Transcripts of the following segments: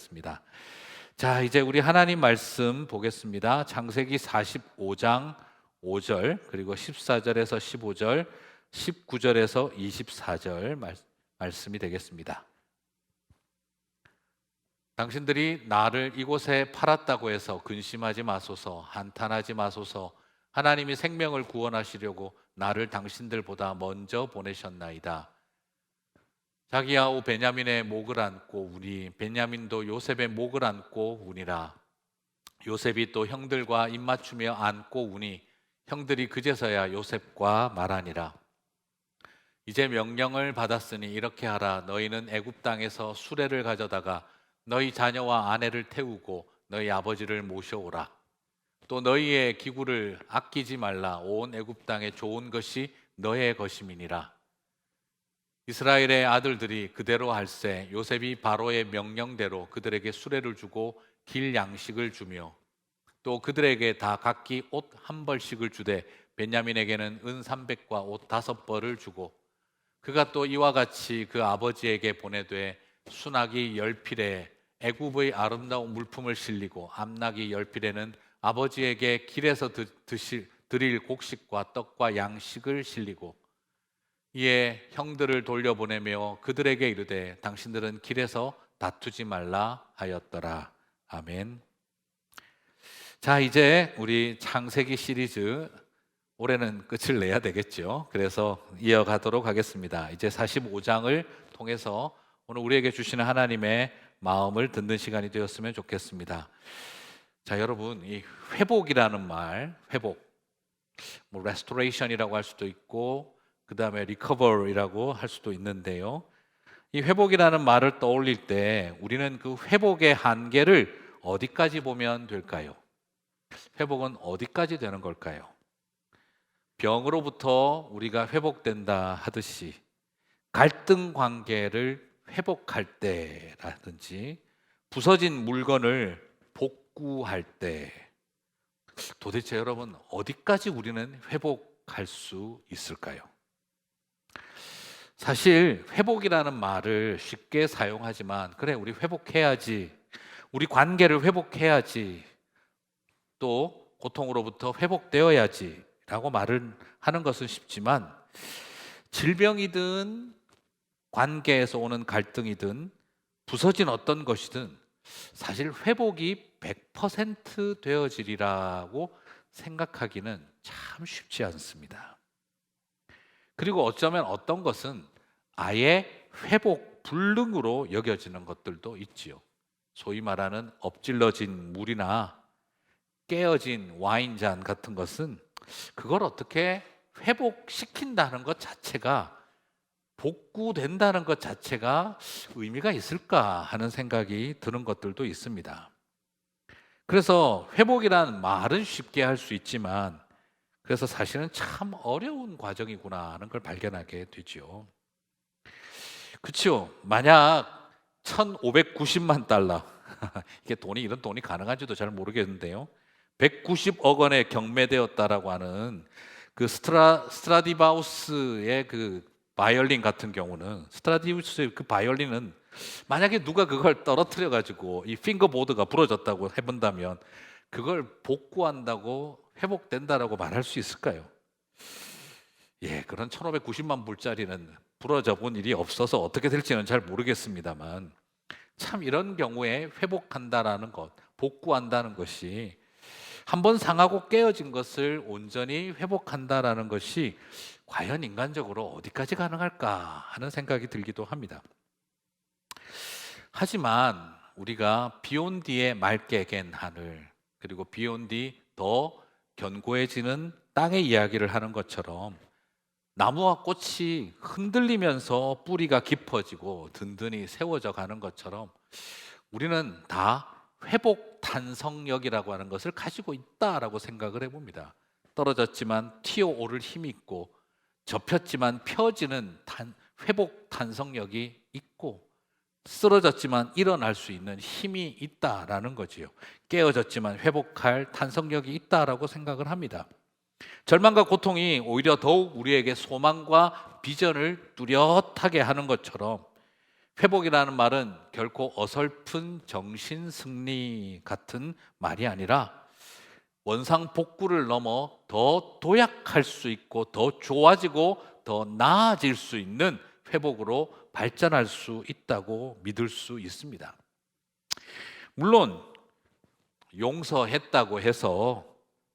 되었습니다. 자, 이제 우리 하나님 말씀 보겠습니다. 창세기 45장 5절, 그리고 14절에서 15절, 19절에서 24절 말씀이 되겠습니다. 당신들이 나를 이곳에 팔았다고 해서 근심하지 마소서, 한탄하지 마소서. 하나님이 생명을 구원하시려고 나를 당신들보다 먼저 보내셨나이다. 자기야, 오 베냐민의 목을 안고 우니, 베냐민도 요셉의 목을 안고 우니라. 요셉이 또 형들과 입맞추며 안고 우니, 형들이 그제서야 요셉과 말하니라. 이제 명령을 받았으니 이렇게 하라. 너희는 애굽 땅에서 수레를 가져다가 너희 자녀와 아내를 태우고 너희 아버지를 모셔오라. 또 너희의 기구를 아끼지 말라. 온 애굽 땅에 좋은 것이 너의 것임이니라. 이스라엘의 아들들이 그대로 할세. 요셉이 바로의 명령대로 그들에게 수레를 주고 길 양식을 주며 또 그들에게 다 각기 옷 한 벌씩을 주되 베냐민에게는 은 300과 옷 5벌을 주고 그가 또 이와 같이 그 아버지에게 보내되 순하기 10필에 애굽의 아름다운 물품을 실리고 암나기 10필에는 아버지에게 길에서 드릴 곡식과 떡과 양식을 실리고 이에 형들을 돌려보내며 그들에게 이르되 당신들은 길에서 다투지 말라 하였더라. 아멘. 자, 이제 우리 창세기 시리즈 올해는 끝을 내야 되겠죠. 그래서 이어가도록 하겠습니다. 이제 45장을 통해서 오늘 우리에게 주시는 하나님의 마음을 듣는 시간이 되었으면 좋겠습니다. 자, 여러분, 이 회복이라는 말, 회복, 뭐 restoration이라고 할 수도 있고 그 다음에 recover이라고 할 수도 있는데요. 이 회복이라는 말을 떠올릴 때 우리는 그 회복의 한계를 어디까지 보면 될까요? 회복은 어디까지 되는 걸까요? 병으로부터 우리가 회복된다 하듯이 갈등 관계를 회복할 때라든지 부서진 물건을 복구할 때 도대체 여러분 어디까지 우리는 회복할 수 있을까요? 사실 회복이라는 말을 쉽게 사용하지만 그래 우리 회복해야지, 우리 관계를 회복해야지, 또 고통으로부터 회복되어야지 라고 말을 하는 것은 쉽지만 질병이든 관계에서 오는 갈등이든 부서진 어떤 것이든 사실 회복이 100% 되어지리라고 생각하기는 참 쉽지 않습니다. 그리고 어쩌면 어떤 것은 아예 회복 불능으로 여겨지는 것들도 있지요. 소위 말하는 엎질러진 물이나 깨어진 와인잔 같은 것은 그걸 어떻게 회복시킨다는 것 자체가, 복구된다는 것 자체가 의미가 있을까 하는 생각이 드는 것들도 있습니다. 그래서 회복이라는 말은 쉽게 할 수 있지만 그래서 사실은 참 어려운 과정이구나 하는 걸 발견하게 되죠. 그렇죠? 만약 1,590만 달러 이게 이런 돈이 가능한지도 잘 모르겠는데요. 190억 원에 경매되었다라고 하는 그 스트라디바우스의 그 바이올린 같은 경우는, 스트라디바우스의 그 바이올린은 만약에 누가 그걸 떨어뜨려 가지고 이 핑거보드가 부러졌다고 해본다면 그걸 복구한다고 회복된다라고 말할 수 있을까요? 예, 그런 1,590만 불짜리는 부러져 본 일이 없어서 어떻게 될지는 잘 모르겠습니다만 참 이런 경우에 회복한다라는 것, 복구한다는 것이 한번 상하고 깨어진 것을 온전히 회복한다라는 것이 과연 인간적으로 어디까지 가능할까 하는 생각이 들기도 합니다. 하지만 우리가 비온 뒤에 맑게 갠 하늘, 그리고 비온 뒤 더 견고해지는 땅의 이야기를 하는 것처럼 나무와 꽃이 흔들리면서 뿌리가 깊어지고 든든히 세워져 가는 것처럼 우리는 다 회복 탄성력이라고 하는 것을 가지고 있다라고 생각을 해봅니다. 떨어졌지만 튀어오를 힘이 있고 접혔지만 펴지는 회복 탄성력이 있고 쓰러졌지만 일어날 수 있는 힘이 있다라는 거지요. 깨어졌지만 회복할 탄성력이 있다라고 생각을 합니다. 절망과 고통이 오히려 더욱 우리에게 소망과 비전을 뚜렷하게 하는 것처럼 회복이라는 말은 결코 어설픈 정신 승리 같은 말이 아니라 원상복구를 넘어 더 도약할 수 있고 더 좋아지고 더 나아질 수 있는 회복으로 발전할 수 있다고 믿을 수 있습니다. 물론 용서했다고 해서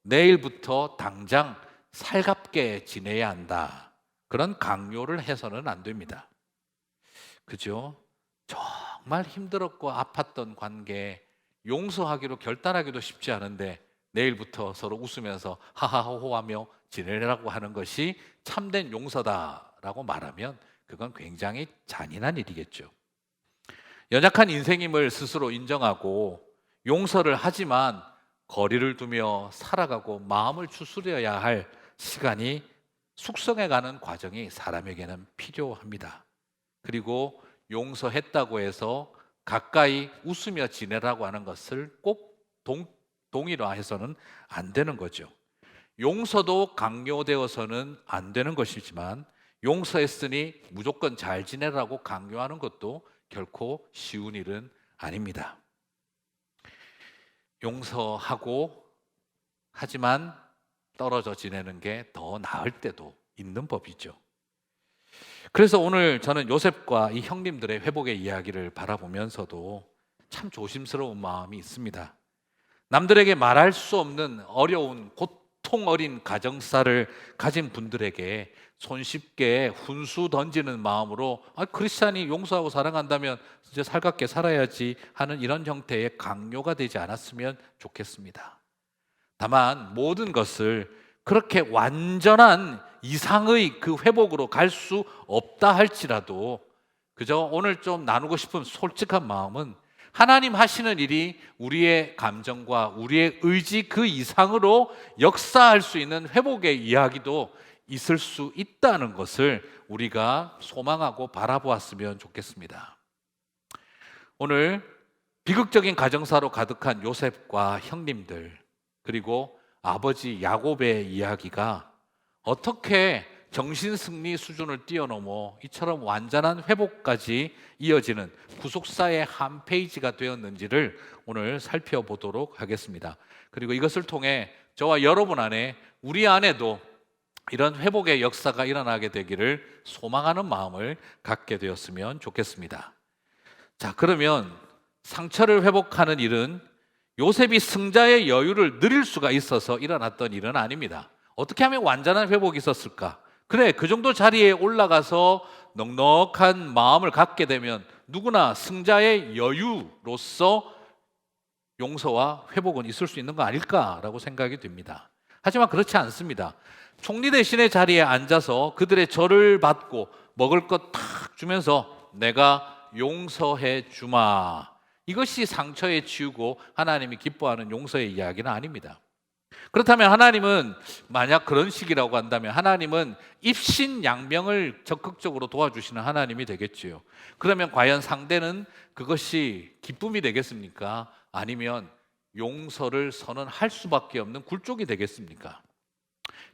내일부터 당장 살갑게 지내야 한다, 그런 강요를 해서는 안 됩니다. 그죠? 정말 힘들었고 아팠던 관계 용서하기로 결단하기도 쉽지 않은데 내일부터 서로 웃으면서 하하호호하며 지내라고 하는 것이 참된 용서다라고 말하면 그건 굉장히 잔인한 일이겠죠. 연약한 인생임을 스스로 인정하고 용서를 하지만 거리를 두며 살아가고 마음을 추스려야 할 시간이 숙성해가는 과정이 사람에게는 필요합니다. 그리고 용서했다고 해서 가까이 웃으며 지내라고 하는 것을 꼭 동일화해서는 안 되는 거죠. 용서도 강요되어서는 안 되는 것이지만 용서했으니 무조건 잘 지내라고 강요하는 것도 결코 쉬운 일은 아닙니다. 용서하고 하지만 떨어져 지내는 게 더 나을 때도 있는 법이죠. 그래서 오늘 저는 요셉과 이 형님들의 회복의 이야기를 바라보면서도 참 조심스러운 마음이 있습니다. 남들에게 말할 수 없는 어려운 고통 어린 가정사를 가진 분들에게 손쉽게 훈수 던지는 마음으로 크리스찬이 용서하고 사랑한다면 이제 살갑게 살아야지 하는 이런 형태의 강요가 되지 않았으면 좋겠습니다. 다만 모든 것을 그렇게 완전한 이상의 그 회복으로 갈 수 없다 할지라도 그저 오늘 좀 나누고 싶은 솔직한 마음은 하나님 하시는 일이 우리의 감정과 우리의 의지 그 이상으로 역사할 수 있는 회복의 이야기도 있을 수 있다는 것을 우리가 소망하고 바라보았으면 좋겠습니다. 오늘 비극적인 가정사로 가득한 요셉과 형님들 그리고 아버지 야곱의 이야기가 어떻게 정신승리 수준을 뛰어넘어 이처럼 완전한 회복까지 이어지는 구속사의 한 페이지가 되었는지를 오늘 살펴보도록 하겠습니다. 그리고 이것을 통해 저와 여러분 안에 우리 안에도 이런 회복의 역사가 일어나게 되기를 소망하는 마음을 갖게 되었으면 좋겠습니다. 자, 그러면 상처를 회복하는 일은 요셉이 승자의 여유를 누릴 수가 있어서 일어났던 일은 아닙니다. 어떻게 하면 완전한 회복이 있었을까? 그래, 그 정도 자리에 올라가서 넉넉한 마음을 갖게 되면 누구나 승자의 여유로서 용서와 회복은 있을 수 있는 거 아닐까라고 생각이 듭니다. 하지만 그렇지 않습니다. 총리 대신의 자리에 앉아서 그들의 절을 받고 먹을 것 탁 주면서 내가 용서해 주마, 이것이 상처에 치우고 하나님이 기뻐하는 용서의 이야기는 아닙니다. 그렇다면 하나님은 만약 그런 식이라고 한다면 하나님은 입신양명을 적극적으로 도와주시는 하나님이 되겠지요. 그러면 과연 상대는 그것이 기쁨이 되겠습니까? 아니면 용서를 선언할 수밖에 없는 굴욕이 되겠습니까?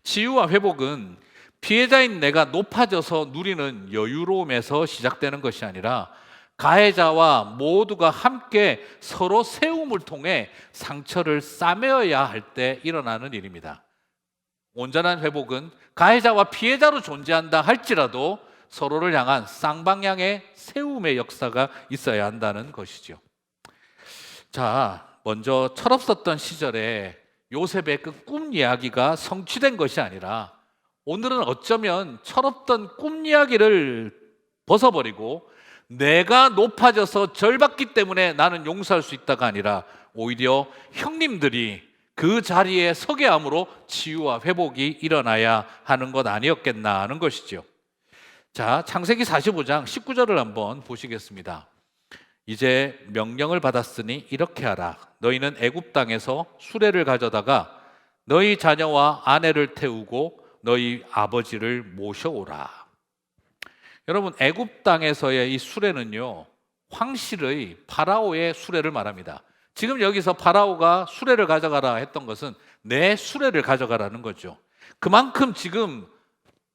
치유와 회복은 피해자인 내가 높아져서 누리는 여유로움에서 시작되는 것이 아니라 가해자와 모두가 함께 서로 세움을 통해 상처를 싸매어야 할 때 일어나는 일입니다. 온전한 회복은 가해자와 피해자로 존재한다 할지라도 서로를 향한 쌍방향의 세움의 역사가 있어야 한다는 것이죠. 자, 먼저 철없었던 시절에 요셉의 그 꿈 이야기가 성취된 것이 아니라 오늘은 어쩌면 철없던 꿈 이야기를 벗어버리고 내가 높아져서 절받기 때문에 나는 용서할 수 있다가 아니라 오히려 형님들이 그 자리에 서게 함으로 치유와 회복이 일어나야 하는 것 아니었겠나 하는 것이죠. 자, 창세기 45장 19절을 한번 보시겠습니다. 이제 명령을 받았으니 이렇게 하라. 너희는 애굽 땅에서 수레를 가져다가 너희 자녀와 아내를 태우고 너희 아버지를 모셔오라. 여러분, 애굽 땅에서의 이 수레는요, 황실의 파라오의 수레를 말합니다. 지금 여기서 파라오가 수레를 가져가라 했던 것은 내 수레를 가져가라는 거죠. 그만큼 지금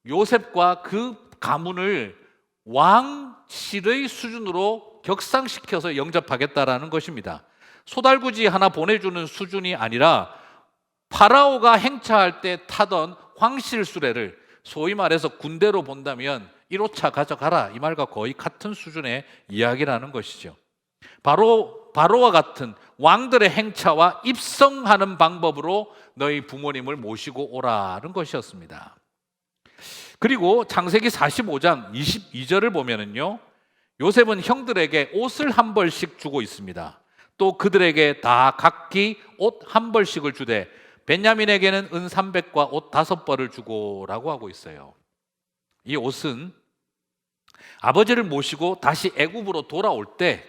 요셉과 그 가문을 왕 왕실의 수준으로 격상시켜서 영접하겠다라는 것입니다. 소달구지 하나 보내주는 수준이 아니라 파라오가 행차할 때 타던 황실 수레를 소위 말해서 군대로 본다면 1호차 가져가라, 이 말과 거의 같은 수준의 이야기라는 것이죠. 바로와 같은 왕들의 행차와 입성하는 방법으로 너희 부모님을 모시고 오라는 것이었습니다. 그리고 창세기 45장 22절을 보면은요, 요셉은 형들에게 옷을 한 벌씩 주고 있습니다. 또 그들에게 다 각기 옷 한 벌씩을 주되 베냐민에게는 은 300과 옷 5벌을 주고라고 하고 있어요. 이 옷은 아버지를 모시고 다시 애굽으로 돌아올 때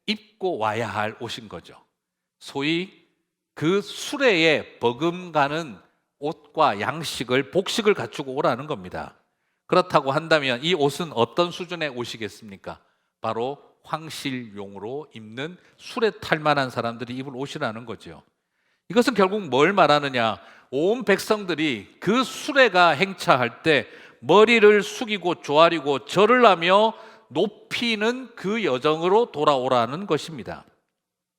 입고 와야 할 옷인 거죠. 소위 그 수레에 버금가는 옷과 양식을, 복식을 갖추고 오라는 겁니다. 그렇다고 한다면 이 옷은 어떤 수준의 옷이겠습니까? 바로 황실용으로 입는 수레 탈 만한 사람들이 입을 옷이라는 거죠. 이것은 결국 뭘 말하느냐? 온 백성들이 그 수레가 행차할 때 머리를 숙이고 조아리고 절을 하며 높이는 그 여정으로 돌아오라는 것입니다.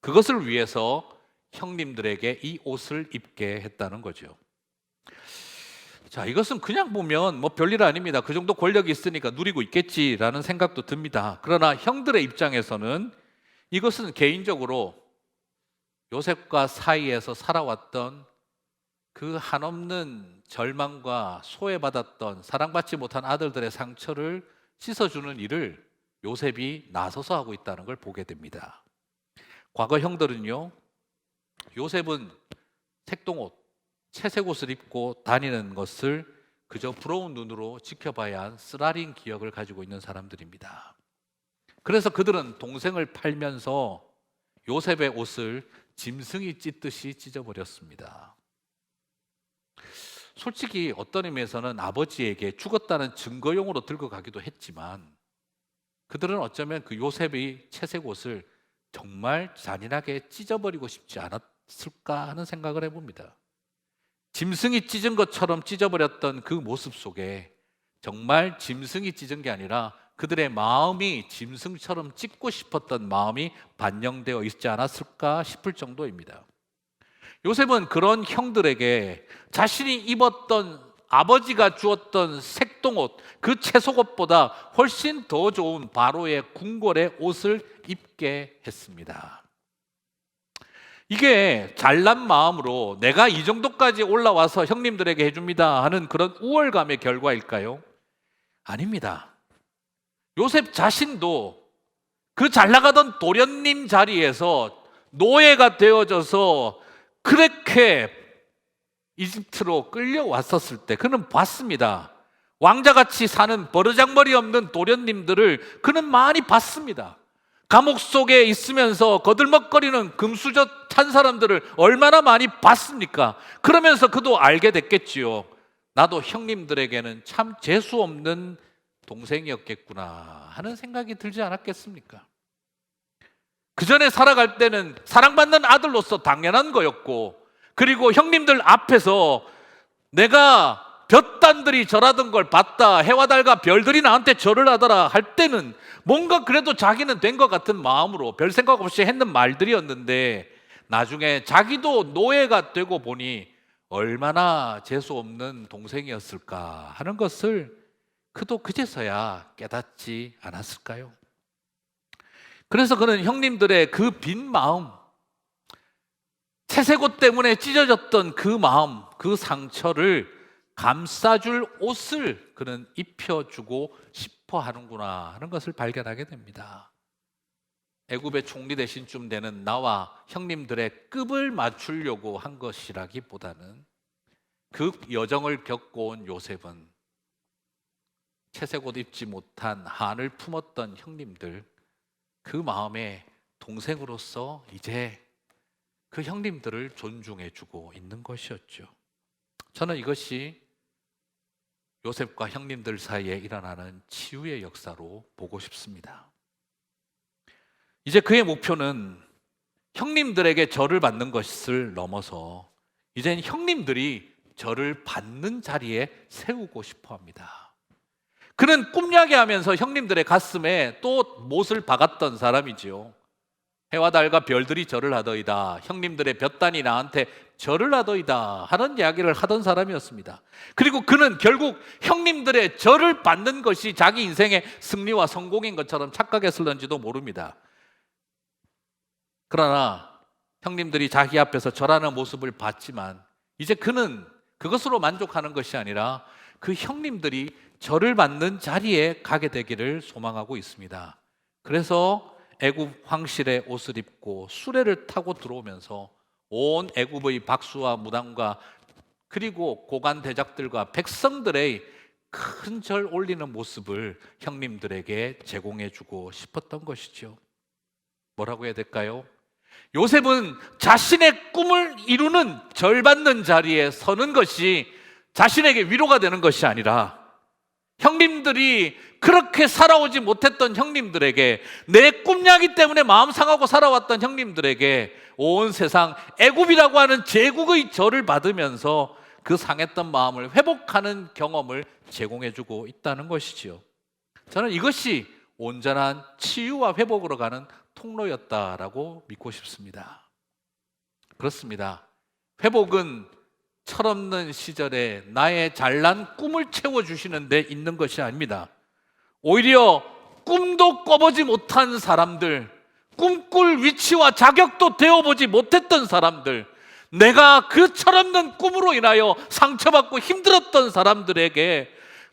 그것을 위해서 형님들에게 이 옷을 입게 했다는 거죠. 자, 이것은 그냥 보면 뭐 별일 아닙니다. 그 정도 권력이 있으니까 누리고 있겠지라는 생각도 듭니다. 그러나 형들의 입장에서는 이것은 개인적으로 요셉과 사이에서 살아왔던 그 한없는 절망과 소외받았던 사랑받지 못한 아들들의 상처를 씻어주는 일을 요셉이 나서서 하고 있다는 걸 보게 됩니다. 과거 형들은요, 요셉은 색동옷, 채색 옷을 입고 다니는 것을 그저 부러운 눈으로 지켜봐야 한 쓰라린 기억을 가지고 있는 사람들입니다. 그래서 그들은 동생을 팔면서 요셉의 옷을 짐승이 찢듯이 찢어버렸습니다. 솔직히 어떤 의미에서는 아버지에게 죽었다는 증거용으로 들고 가기도 했지만 그들은 어쩌면 그 요셉의 채색 옷을 정말 잔인하게 찢어버리고 싶지 않았을까 하는 생각을 해봅니다. 짐승이 찢은 것처럼 찢어버렸던 그 모습 속에 정말 짐승이 찢은 게 아니라 그들의 마음이 짐승처럼 찢고 싶었던 마음이 반영되어 있지 않았을까 싶을 정도입니다. 요셉은 그런 형들에게 자신이 입었던, 아버지가 주었던 색동옷, 그 채속옷보다 훨씬 더 좋은 바로의 궁궐의 옷을 입게 했습니다. 이게 잘난 마음으로 내가 이 정도까지 올라와서 형님들에게 해줍니다 하는 그런 우월감의 결과일까요? 아닙니다. 요셉 자신도 그 잘나가던 도련님 자리에서 노예가 되어져서 그렇게 이집트로 끌려왔었을 때 그는 봤습니다. 왕자같이 사는 버르장머리 없는 도련님들을 그는 많이 봤습니다. 감옥 속에 있으면서 거들먹거리는 금수저 탄 사람들을 얼마나 많이 봤습니까? 그러면서 그도 알게 됐겠지요. 나도 형님들에게는 참 재수 없는 동생이었겠구나 하는 생각이 들지 않았겠습니까? 그 전에 살아갈 때는 사랑받는 아들로서 당연한 거였고, 그리고 형님들 앞에서 내가 볕단들이 절하던 걸 봤다, 해와 달과 별들이 나한테 절을 하더라 할 때는 뭔가 그래도 자기는 된 것 같은 마음으로 별 생각 없이 했는 말들이었는데, 나중에 자기도 노예가 되고 보니 얼마나 재수 없는 동생이었을까 하는 것을 그도 그제서야 깨닫지 않았을까요? 그래서 그는 형님들의 그 빈 마음, 채색옷 때문에 찢어졌던 그 마음, 그 상처를 감싸줄 옷을 그는 입혀주고 싶어 하는구나 하는 것을 발견하게 됩니다. 애굽의 총리 대신 좀 되는 나와 형님들의 급을 맞추려고 한 것이라기보다는 그 여정을 겪고 온 요셉은 채색옷 입지 못한 한을 품었던 형님들, 그 마음에 동생으로서 이제 그 형님들을 존중해주고 있는 것이었죠. 저는 이것이 요셉과 형님들 사이에 일어나는 치유의 역사로 보고 싶습니다. 이제 그의 목표는 형님들에게 절을 받는 것을 넘어서 이젠 형님들이 절을 받는 자리에 세우고 싶어 합니다. 그는 꿈야기하면서 형님들의 가슴에 또 못을 박았던 사람이지요. 해와 달과 별들이 절을 하더이다. 형님들의 볕단이 나한테 절을 하더이다 하는 이야기를 하던 사람이었습니다. 그리고 그는 결국 형님들의 절을 받는 것이 자기 인생의 승리와 성공인 것처럼 착각했을런지도 모릅니다. 그러나 형님들이 자기 앞에서 절하는 모습을 봤지만 이제 그는 그것으로 만족하는 것이 아니라 그 형님들이 절을 받는 자리에 가게 되기를 소망하고 있습니다. 그래서 애굽 황실의 옷을 입고 수레를 타고 들어오면서 온 애굽의 박수와 무당과 그리고 고관 대작들과 백성들의 큰 절 올리는 모습을 형님들에게 제공해 주고 싶었던 것이죠. 뭐라고 해야 될까요? 요셉은 자신의 꿈을 이루는 절 받는 자리에 서는 것이 자신에게 위로가 되는 것이 아니라 형님들이 그렇게 살아오지 못했던 형님들에게, 내 꿈야기 때문에 마음 상하고 살아왔던 형님들에게 온 세상 애굽이라고 하는 제국의 절을 받으면서 그 상했던 마음을 회복하는 경험을 제공해주고 있다는 것이지요. 저는 이것이 온전한 치유와 회복으로 가는 통로였다라고 믿고 싶습니다. 그렇습니다. 회복은 철없는 시절에 나의 잘난 꿈을 채워주시는 데 있는 것이 아닙니다. 오히려 꿈도 꿔보지 못한 사람들, 꿈꿀 위치와 자격도 되어보지 못했던 사람들, 내가 그 철없는 꿈으로 인하여 상처받고 힘들었던 사람들에게,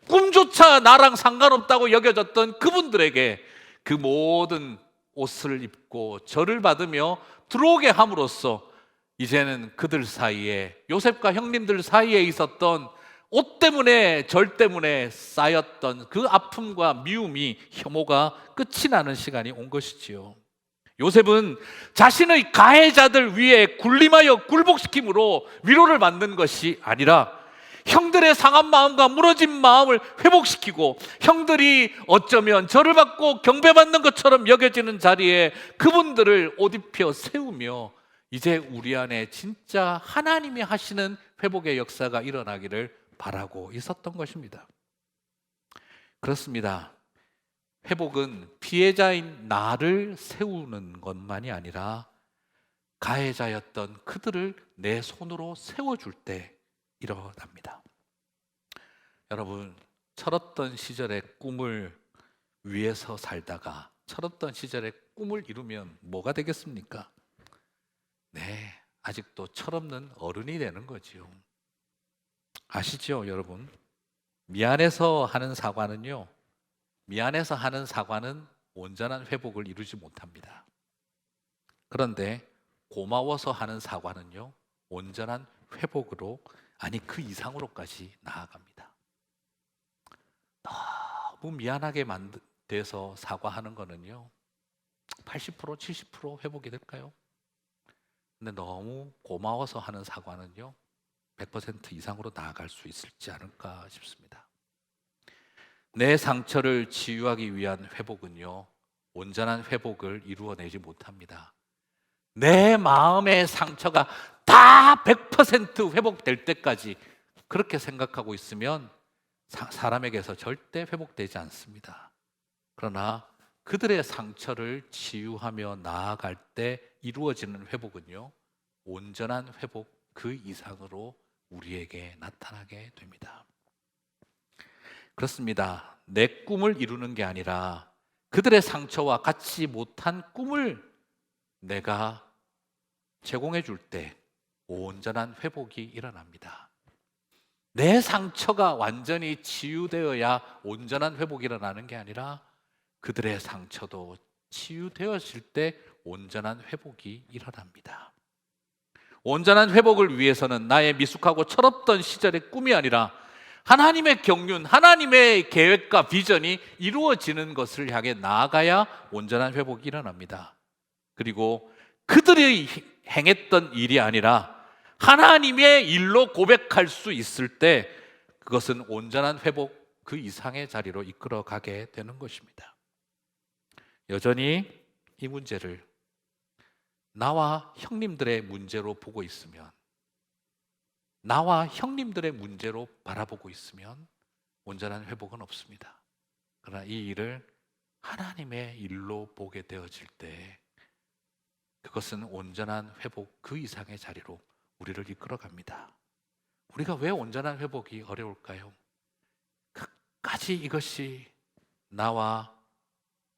꿈조차 나랑 상관없다고 여겨졌던 그분들에게 그 모든 옷을 입고 절을 받으며 들어오게 함으로써 이제는 그들 사이에, 요셉과 형님들 사이에 있었던 옷 때문에, 절 때문에 쌓였던 그 아픔과 미움이, 혐오가 끝이 나는 시간이 온 것이지요. 요셉은 자신의 가해자들 위에 군림하여 굴복시킴으로 위로를 받는 것이 아니라 형들의 상한 마음과 무너진 마음을 회복시키고, 형들이 어쩌면 절을 받고 경배받는 것처럼 여겨지는 자리에 그분들을 옷 입혀 세우며 이제 우리 안에 진짜 하나님이 하시는 회복의 역사가 일어나기를 바라고 있었던 것입니다. 그렇습니다. 회복은 피해자인 나를 세우는 것만이 아니라 가해자였던 그들을 내 손으로 세워줄 때 일어납니다. 여러분, 철없던 시절의 꿈을 위해서 살다가 철없던 시절의 꿈을 이루면 뭐가 되겠습니까? 네, 아직도 철없는 어른이 되는 거지요. 아시죠, 여러분? 미안해서 하는 사과는요, 미안해서 하는 사과는 온전한 회복을 이루지 못합니다. 그런데 고마워서 하는 사과는요, 온전한 회복으로, 아니 그 이상으로까지 나아갑니다. 너무 미안하게 돼서 사과하는 거는요, 80%, 70% 회복이 될까요? 근데 너무 고마워서 하는 사과는요, 100% 이상으로 나아갈 수 있을지 않을까 싶습니다. 내 상처를 치유하기 위한 회복은요, 온전한 회복을 이루어내지 못합니다. 내 마음의 상처가 다 100% 회복될 때까지 그렇게 생각하고 있으면 사람에게서 절대 회복되지 않습니다. 그러나 그들의 상처를 치유하며 나아갈 때 이루어지는 회복은요, 온전한 회복 그 이상으로 우리에게 나타나게 됩니다. 그렇습니다. 내 꿈을 이루는 게 아니라 그들의 상처와 같이 못한 꿈을 내가 제공해 줄 때 온전한 회복이 일어납니다. 내 상처가 완전히 치유되어야 온전한 회복이 일어나는 게 아니라 그들의 상처도 치유되었을 때 온전한 회복이 일어납니다. 온전한 회복을 위해서는 나의 미숙하고 철없던 시절의 꿈이 아니라 하나님의 경륜, 하나님의 계획과 비전이 이루어지는 것을 향해 나아가야 온전한 회복이 일어납니다. 그리고 그들이 행했던 일이 아니라 하나님의 일로 고백할 수 있을 때 그것은 온전한 회복 그 이상의 자리로 이끌어가게 되는 것입니다. 여전히 이 문제를 나와 형님들의 문제로 보고 있으면, 나와 형님들의 문제로 바라보고 있으면 온전한 회복은 없습니다. 그러나 이 일을 하나님의 일로 보게 되어질 때 그것은 온전한 회복 그 이상의 자리로 우리를 이끌어갑니다. 우리가 왜 온전한 회복이 어려울까요? 끝까지 이것이 나와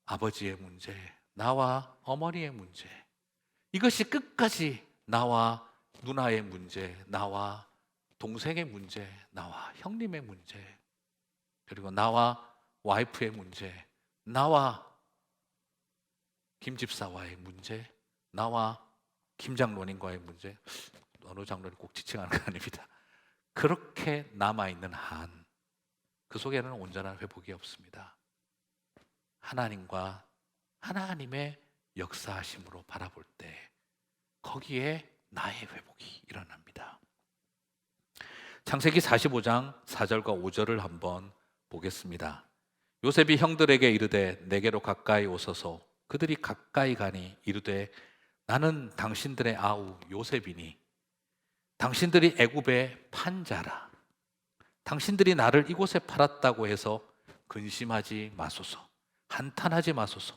아버지의 문제, 나와 어머니의 문제, 이것이 끝까지 나와 누나의 문제, 나와 동생의 문제, 나와 형님의 문제, 그리고 나와 와이프의 문제, 나와 김집사와의 문제, 나와 김장로님과의 문제, 어느 장로님 꼭 지칭하는 거 아닙니다. 그렇게 남아있는 한 그 속에는 온전한 회복이 없습니다. 하나님과 하나님의 역사하심으로 바라볼 때 거기에 나의 회복이 일어납니다. 창세기 45장 4절과 5절을 한번 보겠습니다. 요셉이 형들에게 이르되 내게로 가까이 오소서. 그들이 가까이 가니 이르되 나는 당신들의 아우 요셉이니 당신들이 애굽의 판자라. 당신들이 나를 이곳에 팔았다고 해서 근심하지 마소서. 한탄하지 마소서.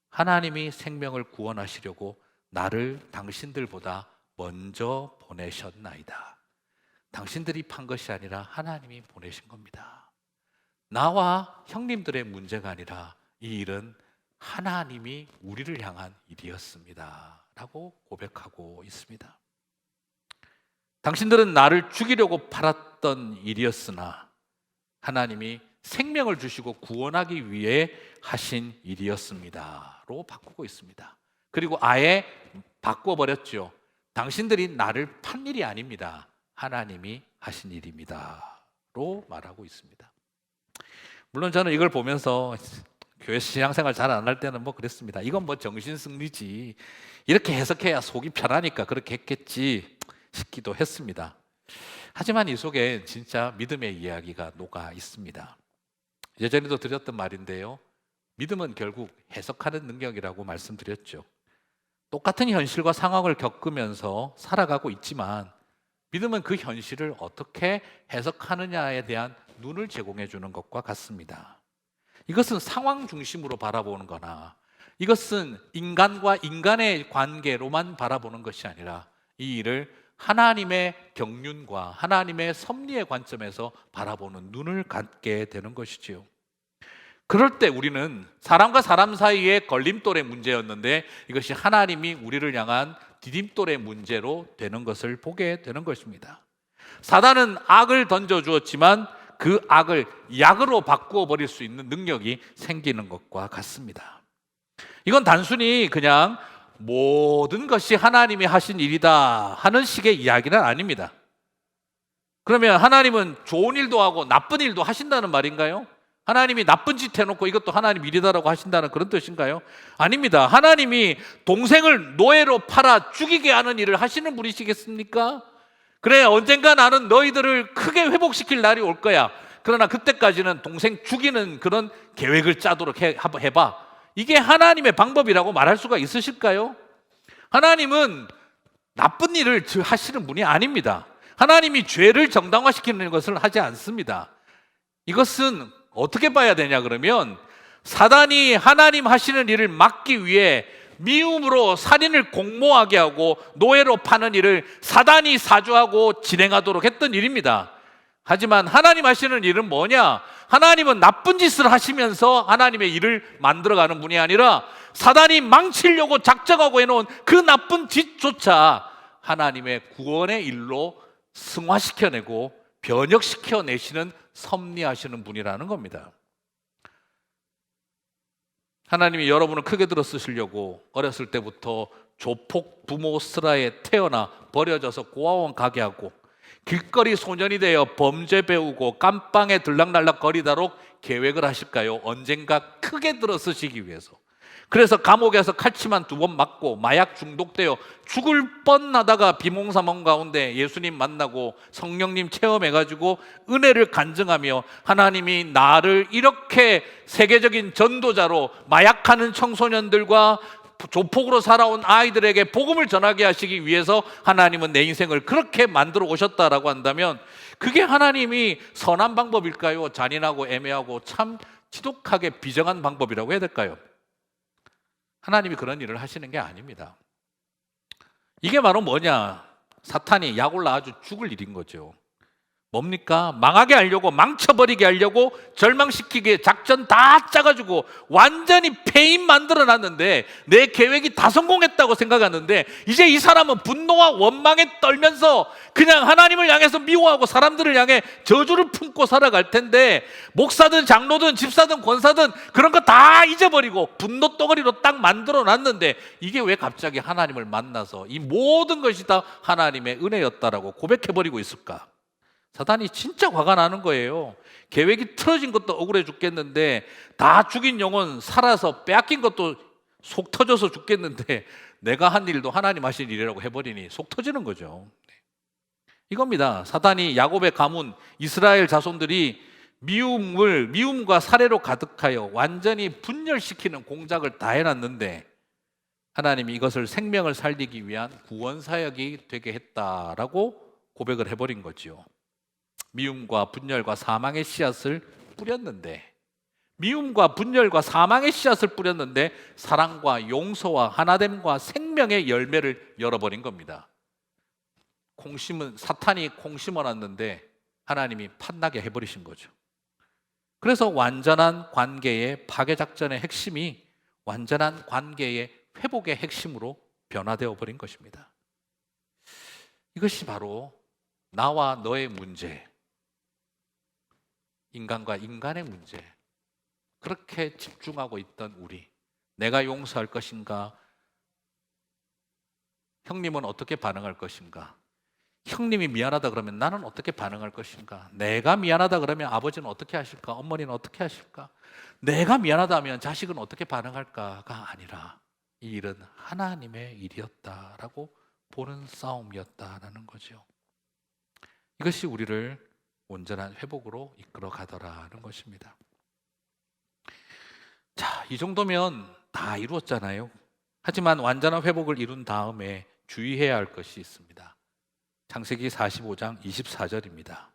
하나님이 생명을 구원하시려고 나를 당신들보다 먼저 보내셨나이다. 당신들이 판 것이 아니라 하나님이 보내신 겁니다. 나와 형님들의 문제가 아니라 이 일은 하나님이 우리를 향한 일이었습니다 라고 고백하고 있습니다. 당신들은 나를 죽이려고 팔았던 일이었으나 하나님이 생명을 주시고 구원하기 위해 하신 일이었습니다로 바꾸고 있습니다. 그리고 아예 바꿔버렸죠. 당신들이 나를 판 일이 아닙니다. 하나님이 하신 일입니다로 말하고 있습니다. 물론 저는 이걸 보면서 교회 신앙생활 잘 안 할 때는 그랬습니다. 이건 정신승리지. 이렇게 해석해야 속이 편하니까 그렇게 했겠지 싶기도 했습니다. 하지만 이 속에 진짜 믿음의 이야기가 녹아 있습니다. 예전에도 드렸던 말인데요. 믿음은 결국 해석하는 능력이라고 말씀드렸죠. 똑같은 현실과 상황을 겪으면서 살아가고 있지만 믿음은 그 현실을 어떻게 해석하느냐에 대한 눈을 제공해 주는 것과 같습니다. 이것은 상황 중심으로 바라보는 거나 이것은 인간과 인간의 관계로만 바라보는 것이 아니라 이 일을 하나님의 경륜과 하나님의 섭리의 관점에서 바라보는 눈을 갖게 되는 것이지요. 그럴 때 우리는 사람과 사람 사이의 걸림돌의 문제였는데 이것이 하나님이 우리를 향한 디딤돌의 문제로 되는 것을 보게 되는 것입니다. 사단은 악을 던져주었지만 그 악을 약으로 바꾸어 버릴 수 있는 능력이 생기는 것과 같습니다. 이건 단순히 그냥 모든 것이 하나님이 하신 일이다 하는 식의 이야기는 아닙니다. 그러면 하나님은 좋은 일도 하고 나쁜 일도 하신다는 말인가요? 하나님이 나쁜 짓 해놓고 이것도 하나님 일이다라고 하신다는 그런 뜻인가요? 아닙니다. 하나님이 동생을 노예로 팔아 죽이게 하는 일을 하시는 분이시겠습니까? 그래, 언젠가 나는 너희들을 크게 회복시킬 날이 올 거야. 그러나 그때까지는 동생 죽이는 그런 계획을 짜도록 해봐. 이게 하나님의 방법이라고 말할 수가 있으실까요? 하나님은 나쁜 일을 하시는 분이 아닙니다. 하나님이 죄를 정당화시키는 것을 하지 않습니다. 이것은 어떻게 봐야 되냐 그러면 사단이 하나님 하시는 일을 막기 위해 미움으로 살인을 공모하게 하고 노예로 파는 일을 사단이 사주하고 진행하도록 했던 일입니다. 하지만 하나님 하시는 일은 뭐냐? 하나님은 나쁜 짓을 하시면서 하나님의 일을 만들어가는 분이 아니라 사단이 망치려고 작정하고 해놓은 그 나쁜 짓조차 하나님의 구원의 일로 승화시켜내고 변혁시켜내시는 섭리하시는 분이라는 겁니다. 하나님이 여러분을 크게 들어 쓰시려고 어렸을 때부터 조폭 부모 슬하에 태어나 버려져서 고아원 가게 하고 길거리 소년이 되어 범죄 배우고 깜빵에 들락날락 거리도록 계획을 하실까요? 언젠가 크게 들어 쓰시기 위해서. 그래서 감옥에서 칼치만 2번 맞고 마약 중독되어 죽을 뻔하다가 비몽사몽 가운데 예수님 만나고 성령님 체험해가지고 은혜를 간증하며 하나님이 나를 이렇게 세계적인 전도자로 마약하는 청소년들과 조폭으로 살아온 아이들에게 복음을 전하게 하시기 위해서 하나님은 내 인생을 그렇게 만들어 오셨다라고 한다면 그게 하나님이 선한 방법일까요? 잔인하고 애매하고 참 지독하게 비정한 방법이라고 해야 될까요? 하나님이 그런 일을 하시는 게 아닙니다. 이게 바로 뭐냐? 사탄이 약 올라 아주 죽을 일인 거죠. 뭡니까? 망하게 하려고, 망쳐버리게 하려고, 절망시키게 작전 다 짜가지고 완전히 패인 만들어놨는데 내 계획이 다 성공했다고 생각하는데, 이제 이 사람은 분노와 원망에 떨면서 그냥 하나님을 향해서 미워하고 사람들을 향해 저주를 품고 살아갈 텐데, 목사든 장로든 집사든 권사든 그런 거 다 잊어버리고 분노 덩어리로 딱 만들어놨는데, 이게 왜 갑자기 하나님을 만나서 이 모든 것이 다 하나님의 은혜였다라고 고백해버리고 있을까? 사탄이 진짜 화가 나는 거예요. 계획이 틀어진 것도 억울해 죽겠는데, 다 죽인 영혼 살아서 빼앗긴 것도 속 터져서 죽겠는데, 내가 한 일도 하나님 하신 일이라고 해버리니 속 터지는 거죠. 이겁니다. 사탄이 야곱의 가문 이스라엘 자손들이 미움과 살해로 가득하여 완전히 분열시키는 공작을 다 해놨는데, 하나님이 이것을 생명을 살리기 위한 구원 사역이 되게 했다라고 고백을 해버린 거지요. 미움과 분열과 사망의 씨앗을 뿌렸는데, 미움과 분열과 사망의 씨앗을 뿌렸는데 사랑과 용서와 하나됨과 생명의 열매를 열어버린 겁니다. 사탄이 콩 심어놨는데 하나님이 팥나게 해버리신 거죠. 그래서 완전한 관계의 파괴 작전의 핵심이 완전한 관계의 회복의 핵심으로 변화되어 버린 것입니다. 이것이 바로 나와 너의 문제, 인간과 인간의 문제, 그렇게 집중하고 있던 우리, 내가 용서할 것인가? 형님은 어떻게 반응할 것인가? 형님이 미안하다 그러면 나는 어떻게 반응할 것인가? 내가 미안하다 그러면 아버지는 어떻게 하실까? 어머니는 어떻게 하실까? 내가 미안하다 하면 자식은 어떻게 반응할까가 아니라, 이 일은 하나님의 일이었다라고 보는 싸움이었다라는 거죠. 이것이 우리를 온전한 회복으로 이끌어 가더라는 것입니다. 자, 이 정도면 다 이루었잖아요. 하지만 완전한 회복을 이룬 다음에 주의해야 할 것이 있습니다. 창세기 45장 24절입니다.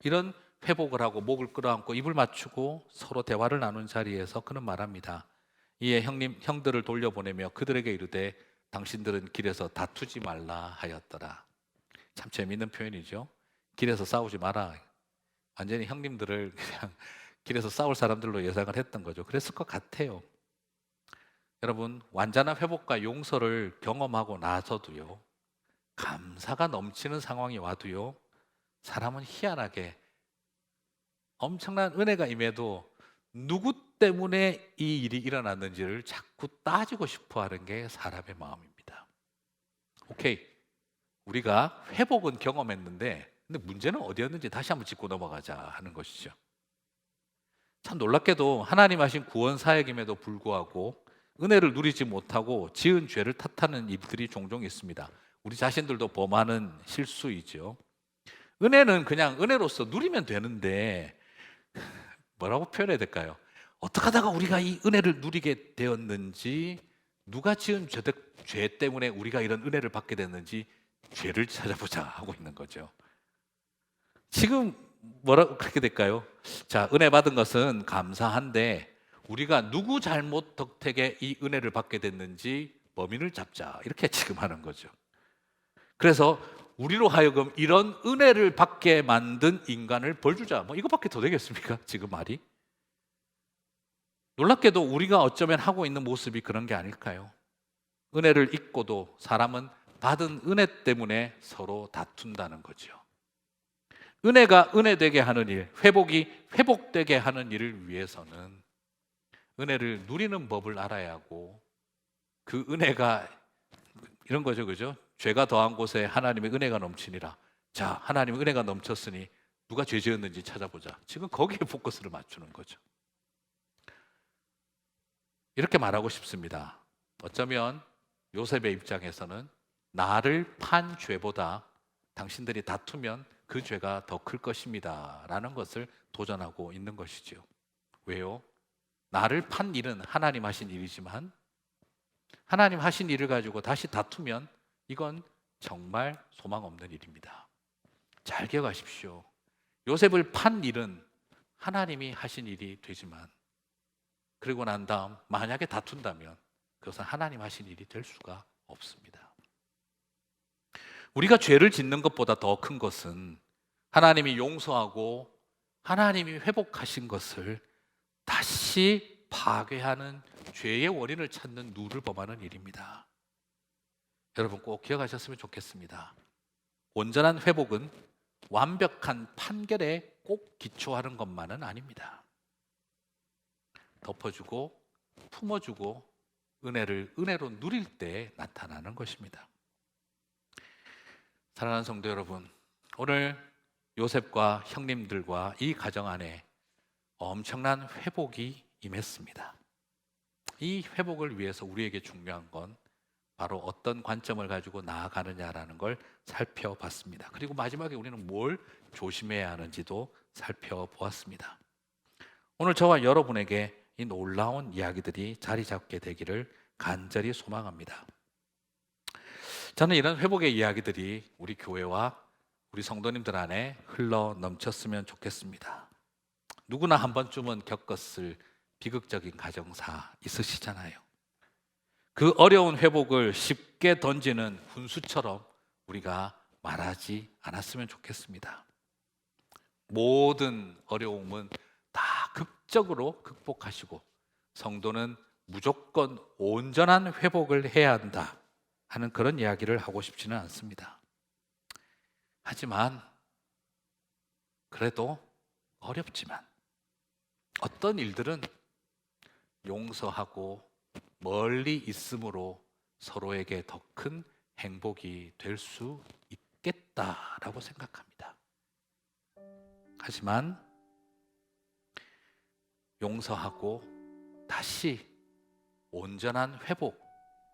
이런 회복을 하고 목을 끌어안고 입을 맞추고 서로 대화를 나눈 자리에서 그는 말합니다. 이에 형들을 돌려보내며 그들에게 이르되 당신들은 길에서 다투지 말라 하였더라. 참 재미있는 표현이죠. 길에서 싸우지 마라. 완전히 형님들을 그냥 길에서 싸울 사람들로 예상을 했던 거죠. 그랬을 것 같아요. 여러분, 완전한 회복과 용서를 경험하고 나서도요, 감사가 넘치는 상황이 와도요, 사람은 희한하게 엄청난 은혜가 임해도 누구 때문에 이 일이 일어났는지를 자꾸 따지고 싶어 하는 게 사람의 마음입니다. 오케이, 우리가 회복은 경험했는데 근데 문제는 어디였는지 다시 한번 짚고 넘어가자 하는 것이죠. 참 놀랍게도 하나님 하신 구원 사역임에도 불구하고 은혜를 누리지 못하고 지은 죄를 탓하는 일들이 종종 있습니다. 우리 자신들도 범하는 실수이죠. 은혜는 그냥 은혜로서 누리면 되는데, 뭐라고 표현해야 될까요? 어떻게 하다가 우리가 이 은혜를 누리게 되었는지, 누가 지은 죄 때문에 우리가 이런 은혜를 받게 됐는지 죄를 찾아보자 하고 있는 거죠. 지금 뭐라고 그렇게 될까요? 자, 은혜 받은 것은 감사한데 우리가 누구 잘못 덕택에 이 은혜를 받게 됐는지 범인을 잡자, 이렇게 지금 하는 거죠. 그래서 우리로 하여금 이런 은혜를 받게 만든 인간을 벌주자, 뭐 이것밖에 더 되겠습니까? 지금 말이. 놀랍게도 우리가 어쩌면 하고 있는 모습이 그런 게 아닐까요? 은혜를 잊고도 사람은 받은 은혜 때문에 서로 다툰다는 거죠. 은혜가 은혜되게 하는 일, 회복이 회복되게 하는 일을 위해서는 은혜를 누리는 법을 알아야 하고, 그 은혜가 이런 거죠, 그죠? 죄가 더한 곳에 하나님의 은혜가 넘치니라. 자, 하나님의 은혜가 넘쳤으니 누가 죄 지었는지 찾아보자. 지금 거기에 포커스를 맞추는 거죠. 이렇게 말하고 싶습니다. 어쩌면 요셉의 입장에서는 나를 판 죄보다 당신들이 다투면 그 죄가 더 클 것입니다 라는 것을 도전하고 있는 것이죠. 왜요? 나를 판 일은 하나님 하신 일이지만 하나님 하신 일을 가지고 다시 다투면 이건 정말 소망 없는 일입니다. 잘 기억하십시오. 요셉을 판 일은 하나님이 하신 일이 되지만 그리고 난 다음 만약에 다툰다면 그것은 하나님 하신 일이 될 수가 없습니다. 우리가 죄를 짓는 것보다 더 큰 것은 하나님이 용서하고 하나님이 회복하신 것을 다시 파괴하는 죄의 원인을 찾는 누를 범하는 일입니다. 여러분 꼭 기억하셨으면 좋겠습니다. 온전한 회복은 완벽한 판결에 꼭 기초하는 것만은 아닙니다. 덮어주고 품어주고 은혜를 은혜로 누릴 때 나타나는 것입니다. 사랑하는 성도 여러분, 오늘 요셉과 형님들과 이 가정 안에 엄청난 회복이 임했습니다. 이 회복을 위해서 우리에게 중요한 건 바로 어떤 관점을 가지고 나아가느냐라는 걸 살펴봤습니다. 그리고 마지막에 우리는 뭘 조심해야 하는지도 살펴보았습니다. 오늘 저와 여러분에게 이 놀라운 이야기들이 자리 잡게 되기를 간절히 소망합니다. 저는 이런 회복의 이야기들이 우리 교회와 우리 성도님들 안에 흘러 넘쳤으면 좋겠습니다. 누구나 한 번쯤은 겪었을 비극적인 가정사 있으시잖아요. 그 어려운 회복을 쉽게 던지는 훈수처럼 우리가 말하지 않았으면 좋겠습니다. 모든 어려움은 다 극적으로 극복하시고 성도는 무조건 온전한 회복을 해야 한다 하는 그런 이야기를 하고 싶지는 않습니다. 하지만 그래도 어렵지만 어떤 일들은 용서하고 멀리 있음으로 서로에게 더 큰 행복이 될 수 있겠다라고 생각합니다. 하지만 용서하고 다시 온전한 회복,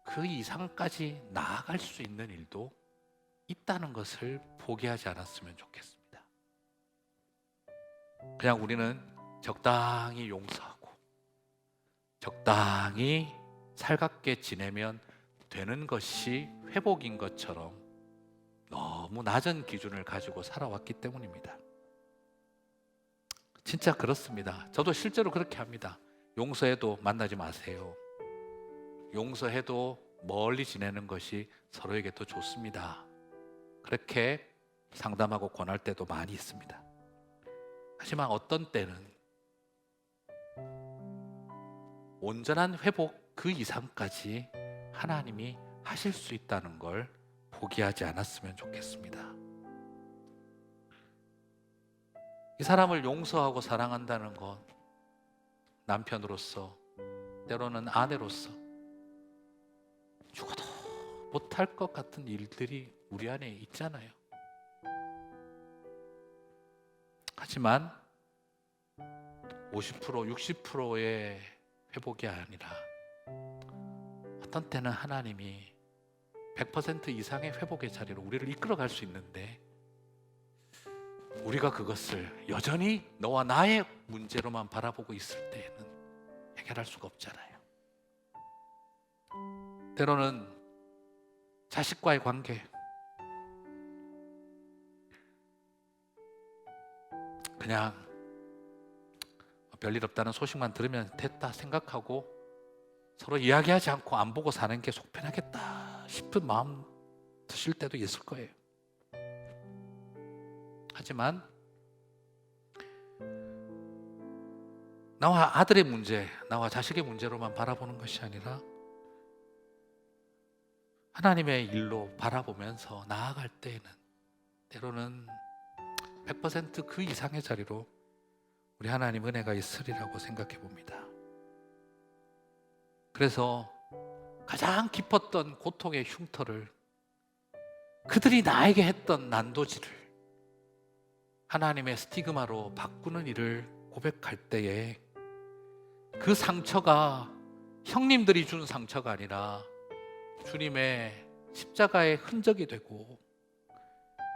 그 이상까지 나아갈 수 있는 일도 있다는 것을 포기하지 않았으면 좋겠습니다. 그냥 우리는 적당히 용서하고 적당히 살갑게 지내면 되는 것이 회복인 것처럼 너무 낮은 기준을 가지고 살아왔기 때문입니다. 진짜 그렇습니다. 저도 실제로 그렇게 합니다. 용서해도 만나지 마세요. 용서해도 멀리 지내는 것이 서로에게 더 좋습니다. 그렇게 상담하고 권할 때도 많이 있습니다. 하지만 어떤 때는 온전한 회복 그 이상까지 하나님이 하실 수 있다는 걸 포기하지 않았으면 좋겠습니다. 이 사람을 용서하고 사랑한다는 건 남편으로서, 때로는 아내로서 죽어도 못할 것 같은 일들이 우리 안에 있잖아요. 하지만 50%, 60%의 회복이 아니라 어떤 때는 하나님이 100% 이상의 회복의 자리로 우리를 이끌어갈 수 있는데 우리가 그것을 여전히 너와 나의 문제로만 바라보고 있을 때에는 해결할 수가 없잖아요. 때로는 자식과의 관계, 그냥 별일 없다는 소식만 들으면 됐다 생각하고 서로 이야기하지 않고 안 보고 사는 게 속편하겠다 싶은 마음 드실 때도 있을 거예요. 하지만 나와 아들의 문제, 나와 자식의 문제로만 바라보는 것이 아니라 하나님의 일로 바라보면서 나아갈 때에는 때로는 100% 그 이상의 자리로 우리 하나님 은혜가 있으리라고 생각해 봅니다. 그래서 가장 깊었던 고통의 흉터를, 그들이 나에게 했던 난도질을 하나님의 스티그마로 바꾸는 일을 고백할 때에 그 상처가 형님들이 준 상처가 아니라 주님의 십자가의 흔적이 되고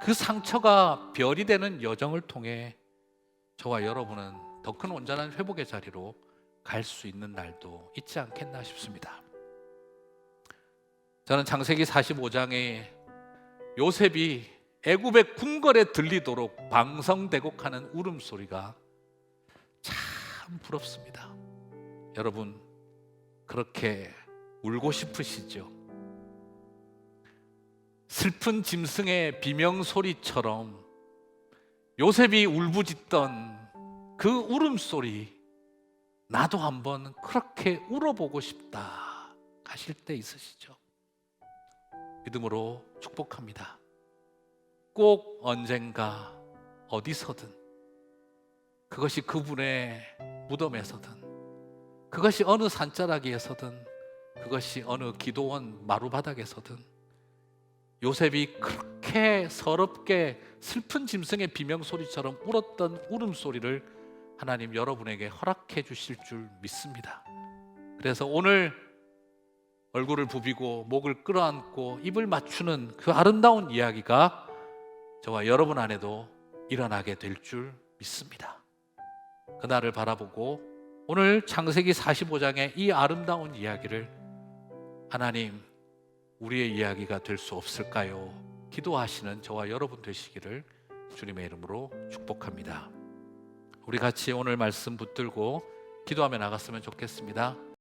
그 상처가 별이 되는 여정을 통해 저와 여러분은 더 큰 온전한 회복의 자리로 갈 수 있는 날도 있지 않겠나 싶습니다. 저는 창세기 45장에 요셉이 애굽의 궁궐에 들리도록 방성대곡하는 울음소리가 참 부럽습니다. 여러분 그렇게 울고 싶으시죠? 슬픈 짐승의 비명소리처럼 요셉이 울부짖던 그 울음소리, 나도 한번 그렇게 울어보고 싶다 하실 때 있으시죠? 믿음으로 축복합니다. 꼭 언젠가 어디서든, 그것이 그분의 무덤에서든, 그것이 어느 산자락에서든, 그것이 어느 기도원 마루바닥에서든, 요셉이 그렇게 서럽게 슬픈 짐승의 비명소리처럼 울었던 울음소리를 하나님 여러분에게 허락해 주실 줄 믿습니다. 그래서 오늘 얼굴을 부비고 목을 끌어안고 입을 맞추는 그 아름다운 이야기가 저와 여러분 안에도 일어나게 될 줄 믿습니다. 그날을 바라보고 오늘 창세기 45장의 이 아름다운 이야기를 하나님, 우리의 이야기가 될 수 없을까요? 기도하시는 저와 여러분 되시기를 주님의 이름으로 축복합니다. 우리 같이 오늘 말씀 붙들고 기도하며 나갔으면 좋겠습니다.